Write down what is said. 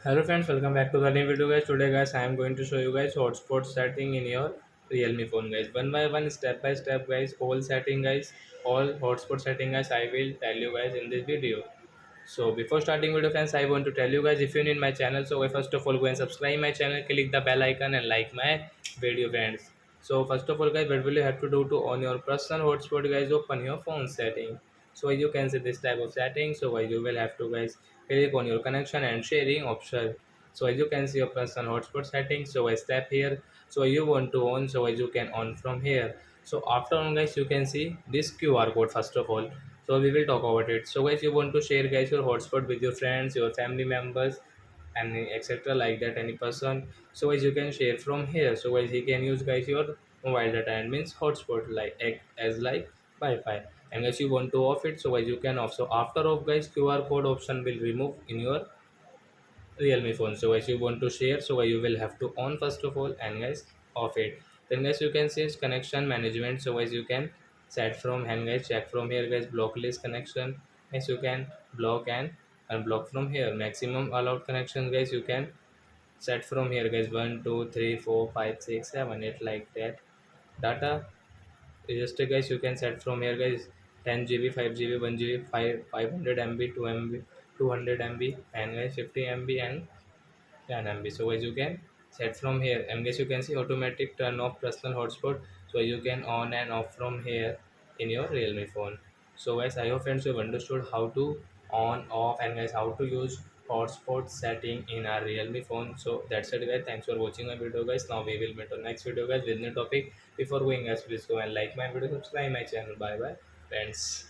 Hello friends, welcome back to the new video guys. Today guys, I am going to show you guys hotspot setting in your Realme phone guys. One by one, step by step guys, all setting guys, all hotspot setting guys, I will tell you guys in this video. So before starting video friends, I want to tell you guys if you're new in my channel, so first of all go and subscribe my channel, click the bell icon and like my video friends. So first of all guys, what will you have to do to on your personal hotspot guys, open your phone setting. So as you can see this type of setting, so you will have to guys click on your connection and sharing option. So as you can see your personal hotspot setting, so I step here, so you want to on, so as you can on from here. So after on guys, you can see this QR code first of all, so we will talk about it. So guys, you want to share guys your hotspot with your friends, your family members, and etc like that, any person. So guys, you can share from here. So guys, he can use guys your mobile data and means hotspot like act as like Wi-Fi. And guys, you want to off it, so guys you can off. So after off guys, QR code option will remove in your Realme phone. So as you want to share, so you will have to on first of all and guys off it. Then guys, you can see connection management. So guys, you can set from hand guys, check from here guys, block list connection. Guys, you can block and unblock from here. Maximum allowed connection guys, you can set from here guys, 1 2 3 4 5 6 7 8 like that. Data register guys, you can set from here guys, 10 GB, 5 GB, 1 GB, 500 MB, 2 MB, 200 MB, and guys 50 MB and 10 MB. So as you can set from here, and guys you can see automatic turn off personal hotspot. So you can on and off from here in your Realme phone. So guys, I hope friends you have understood how to on off and guys how to use hotspot setting in our Realme phone. So that's it guys, thanks for watching my video guys. Now we will meet on next video guys with new topic. Before going guys, please go and like my video, subscribe my channel. Bye bye friends.